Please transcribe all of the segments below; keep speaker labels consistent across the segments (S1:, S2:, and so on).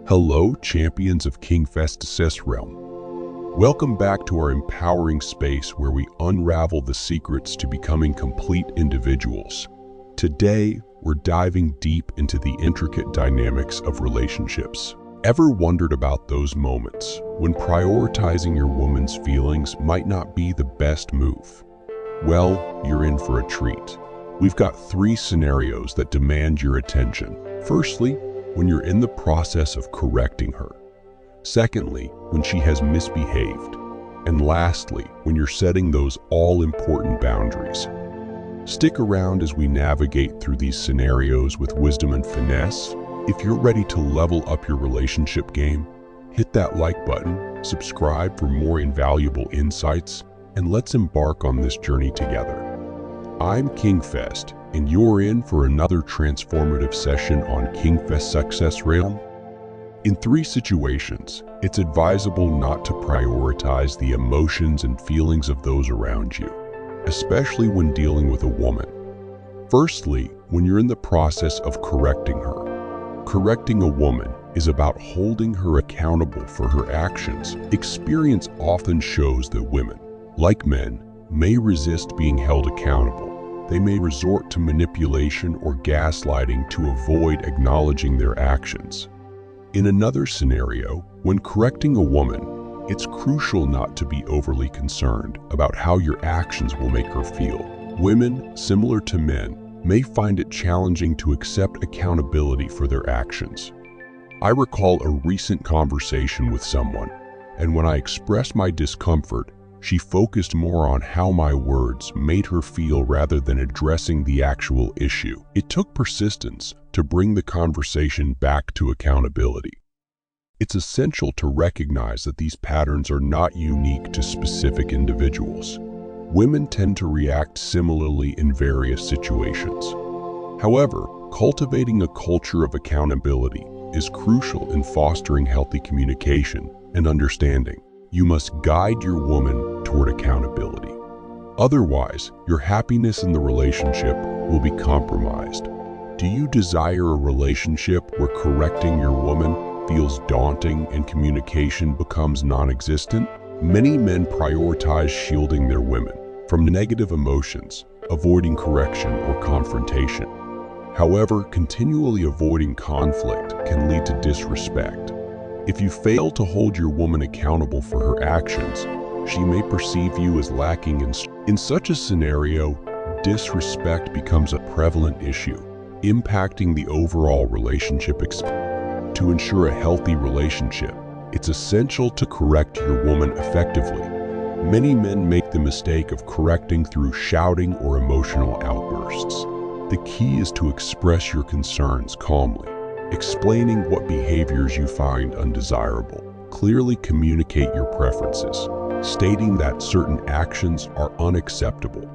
S1: Hello, champions of KingFestSuccessRealm. Welcome back to our empowering space where we unravel the secrets to becoming complete individuals. Today, we're diving deep into the intricate dynamics of relationships. Ever wondered about those moments when prioritizing your woman's feelings might not be the best move? Well, you're in for a treat. We've got 3 scenarios that demand your attention. Firstly, when you're in the process of correcting her. Secondly, when she has misbehaved. And lastly, when you're setting those all-important boundaries. Stick around as we navigate through these scenarios with wisdom and finesse. If you're ready to level up your relationship game, hit that like button, subscribe for more invaluable insights, and let's embark on this journey together. I'm KingFest, and you're in for another transformative session on KingFestSuccessRealm. In 3 situations, it's advisable not to prioritize the emotions and feelings of those around you, especially when dealing with a woman. Firstly, when you're in the process of correcting her. Correcting a woman is about holding her accountable for her actions. Experience often shows that women, like men, may resist being held accountable. They may resort to manipulation or gaslighting to avoid acknowledging their actions. In another scenario, when correcting a woman, it's crucial not to be overly concerned about how your actions will make her feel. Women, similar to men, may find it challenging to accept accountability for their actions. I recall a recent conversation with someone, and when I expressed my discomfort, she focused more on how my words made her feel rather than addressing the actual issue. It took persistence to bring the conversation back to accountability. It's essential to recognize that these patterns are not unique to specific individuals. Women tend to react similarly in various situations. However, cultivating a culture of accountability is crucial in fostering healthy communication and understanding. You must guide your woman toward accountability. Otherwise, your happiness in the relationship will be compromised. Do you desire a relationship where correcting your woman feels daunting and communication becomes non-existent? Many men prioritize shielding their women from negative emotions, avoiding correction or confrontation. However, continually avoiding conflict can lead to disrespect. If you fail to hold your woman accountable for her actions, she may perceive you as lacking in such a scenario, disrespect becomes a prevalent issue, impacting the overall relationship experience. To ensure a healthy relationship, it's essential to correct your woman effectively. Many men make the mistake of correcting through shouting or emotional outbursts. The key is to express your concerns calmly, explaining what behaviors you find undesirable. Clearly communicate your preferences, stating that certain actions are unacceptable.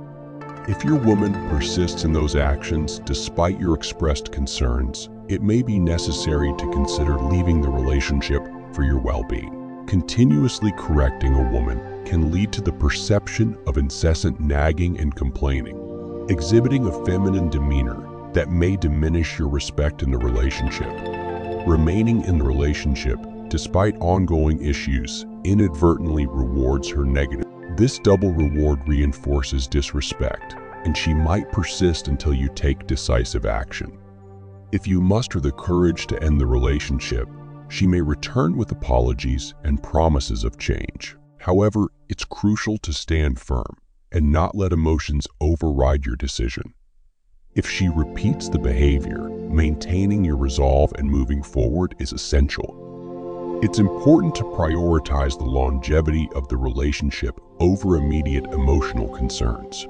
S1: If your woman persists in those actions despite your expressed concerns, it may be necessary to consider leaving the relationship for your well-being. Continuously correcting a woman can lead to the perception of incessant nagging and complaining. Exhibiting a feminine demeanor that may diminish your respect in the relationship. Remaining in the relationship despite ongoing issues inadvertently rewards her negative. This double reward reinforces disrespect, and she might persist until you take decisive action. If you muster the courage to end the relationship, she may return with apologies and promises of change. However, it's crucial to stand firm and not let emotions override your decision. If she repeats the behavior, maintaining your resolve and moving forward is essential. It's important to prioritize the longevity of the relationship over immediate emotional concerns.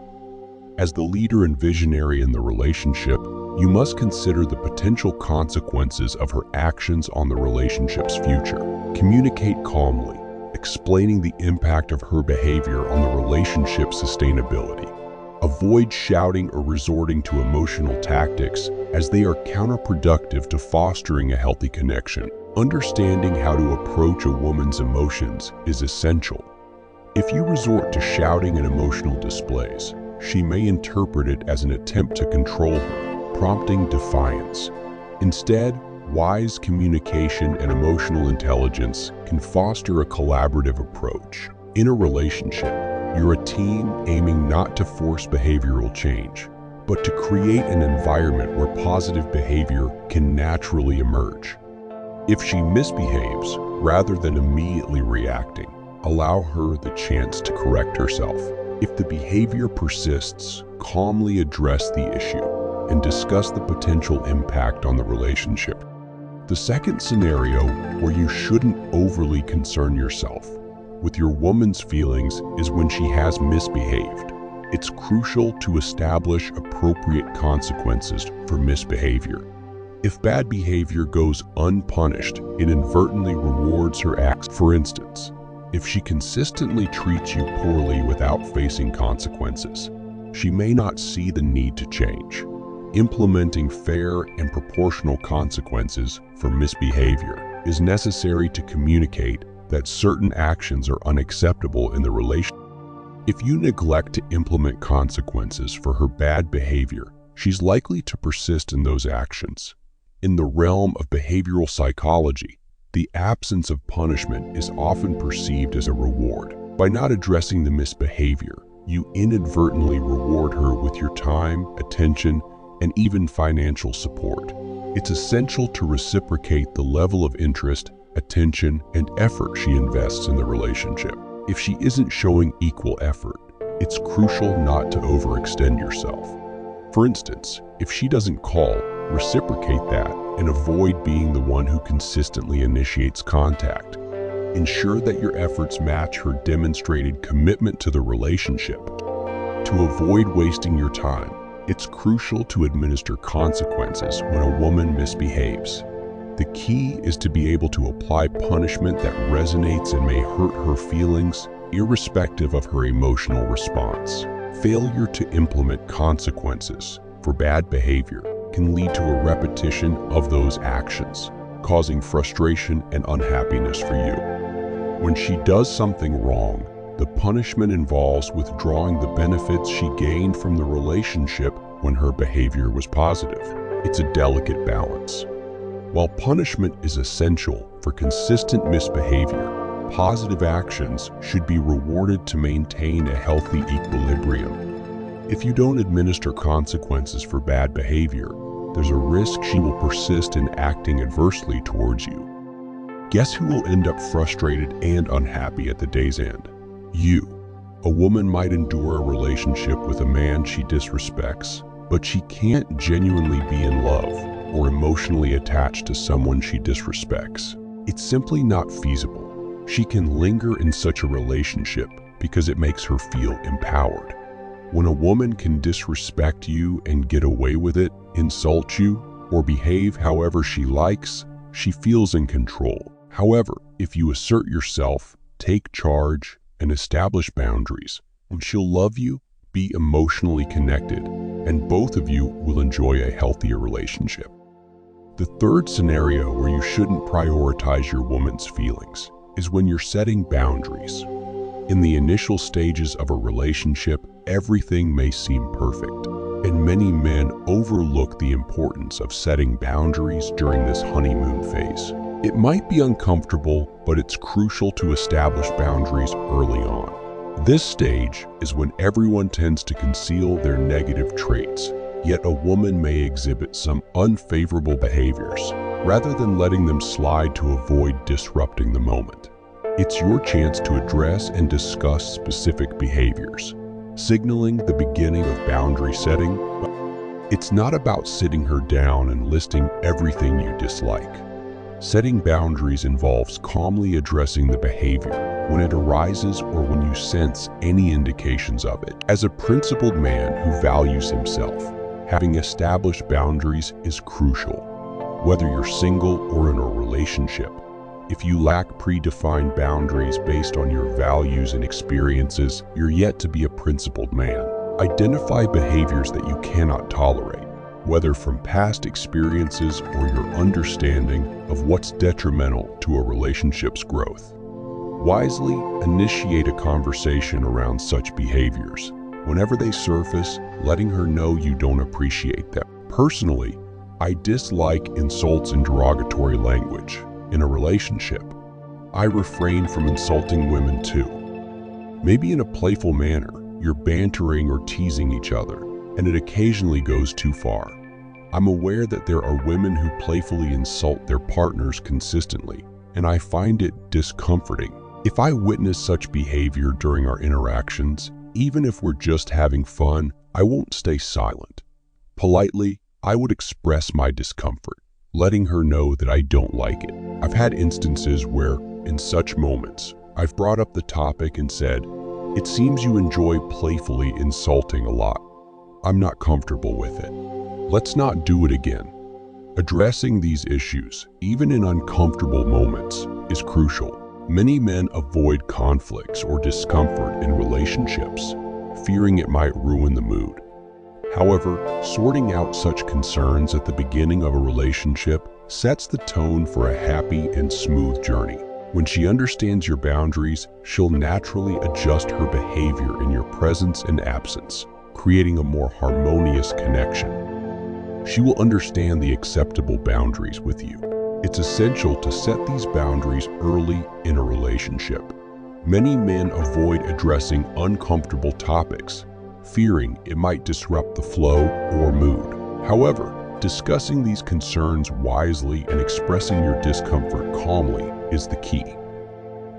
S1: As the leader and visionary in the relationship, you must consider the potential consequences of her actions on the relationship's future. Communicate calmly, explaining the impact of her behavior on the relationship's sustainability. Avoid shouting or resorting to emotional tactics as they are counterproductive to fostering a healthy connection. Understanding how to approach a woman's emotions is essential. If you resort to shouting and emotional displays, she may interpret it as an attempt to control her, prompting defiance. Instead, Wise communication and emotional intelligence can foster a collaborative approach. In a relationship, you're a team aiming not to force behavioral change, but to create an environment where positive behavior can naturally emerge. If she misbehaves, rather than immediately reacting, allow her the chance to correct herself. If the behavior persists, calmly address the issue and discuss the potential impact on the relationship. The second scenario, where you shouldn't overly concern yourself with your woman's feelings, is when she has misbehaved. It's crucial to establish appropriate consequences for misbehavior. If bad behavior goes unpunished, it inadvertently rewards her acts. For instance, if she consistently treats you poorly without facing consequences, she may not see the need to change. Implementing fair and proportional consequences for misbehavior is necessary to communicate that certain actions are unacceptable in the relationship. If you neglect to implement consequences for her bad behavior, she's likely to persist in those actions. In the realm of behavioral psychology, the absence of punishment is often perceived as a reward. By not addressing the misbehavior, you inadvertently reward her with your time, attention, and even financial support. It's essential to reciprocate the level of interest, attention, and effort she invests in the relationship. If she isn't showing equal effort, it's crucial not to overextend yourself. For instance, if she doesn't call, reciprocate that and avoid being the one who consistently initiates contact. Ensure that your efforts match her demonstrated commitment to the relationship. To avoid wasting your time, it's crucial to administer consequences when a woman misbehaves. The key is to be able to apply punishment that resonates and may hurt her feelings, irrespective of her emotional response. Failure to implement consequences for bad behavior can lead to a repetition of those actions, causing frustration and unhappiness for you. When she does something wrong, the punishment involves withdrawing the benefits she gained from the relationship when her behavior was positive. It's a delicate balance. While punishment is essential for consistent misbehavior, positive actions should be rewarded to maintain a healthy equilibrium. If you don't administer consequences for bad behavior, there's a risk she will persist in acting adversely towards you. Guess who will end up frustrated and unhappy at the day's end? You. A woman might endure a relationship with a man she disrespects, but she can't genuinely be in love or emotionally attached to someone she disrespects. It's simply not feasible. She can linger in such a relationship because it makes her feel empowered. When a woman can disrespect you and get away with it, insult you, or behave however she likes, she feels in control. However, if you assert yourself, take charge, and establish boundaries, she'll love you, be emotionally connected, and both of you will enjoy a healthier relationship. The third scenario where you shouldn't prioritize your woman's feelings is when you're setting boundaries. In the initial stages of a relationship, everything may seem perfect, and many men overlook the importance of setting boundaries during this honeymoon phase. It might be uncomfortable, but it's crucial to establish boundaries early on. This stage is when everyone tends to conceal their negative traits, yet a woman may exhibit some unfavorable behaviors, rather than letting them slide to avoid disrupting the moment. It's your chance to address and discuss specific behaviors, signaling the beginning of boundary setting. It's not about sitting her down and listing everything you dislike. Setting boundaries involves calmly addressing the behavior when it arises or when you sense any indications of it. As a principled man who values himself, having established boundaries is crucial. Whether you're single or in a relationship, if you lack predefined boundaries based on your values and experiences, you're yet to be a principled man. Identify behaviors that you cannot tolerate, whether from past experiences or your understanding of what's detrimental to a relationship's growth. Wisely initiate a conversation around such behaviors. Whenever they surface, letting her know you don't appreciate them. Personally, I dislike insults and derogatory language. In a relationship, I refrain from insulting women too. Maybe in a playful manner, you're bantering or teasing each other, and it occasionally goes too far. I'm aware that there are women who playfully insult their partners consistently, and I find it discomforting. If I witness such behavior during our interactions, even if we're just having fun, I won't stay silent. Politely, I would express my discomfort, letting her know that I don't like it. I've had instances where, in such moments, I've brought up the topic and said, "It seems you enjoy playfully insulting a lot. I'm not comfortable with it. Let's not do it again." Addressing these issues, even in uncomfortable moments, is crucial. Many men avoid conflicts or discomfort in relationships, fearing it might ruin the mood. However, sorting out such concerns at the beginning of a relationship sets the tone for a happy and smooth journey. When she understands your boundaries, she'll naturally adjust her behavior in your presence and absence, creating a more harmonious connection. She will understand the acceptable boundaries with you. It's essential to set these boundaries early in a relationship. Many men avoid addressing uncomfortable topics, fearing it might disrupt the flow or mood. However, discussing these concerns wisely and expressing your discomfort calmly is the key.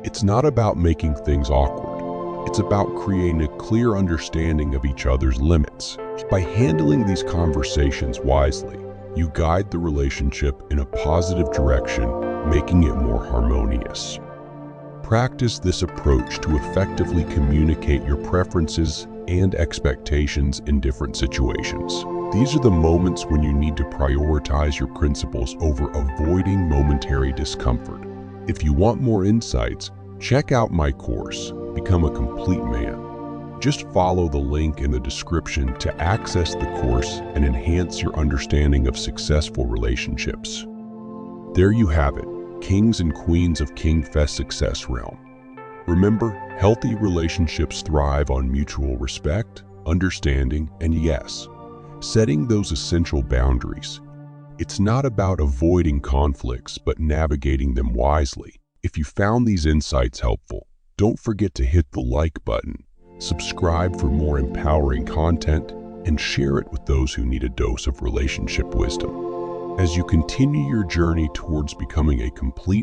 S1: It's not about making things awkward. It's about creating a clear understanding of each other's limits. By handling these conversations wisely, you guide the relationship in a positive direction, making it more harmonious. Practice this approach to effectively communicate your preferences and expectations in different situations. These are the moments when you need to prioritize your principles over avoiding momentary discomfort. If you want more insights, check out my course, Become a Complete Man. Just follow the link in the description to access the course and enhance your understanding of successful relationships. There you have it, kings and queens of KingFestSuccessRealm. Remember, healthy relationships thrive on mutual respect, understanding, and yes, setting those essential boundaries. It's not about avoiding conflicts, but navigating them wisely. If you found these insights helpful, don't forget to hit the like button, subscribe for more empowering content, and share it with those who need a dose of relationship wisdom. As you continue your journey towards becoming a complete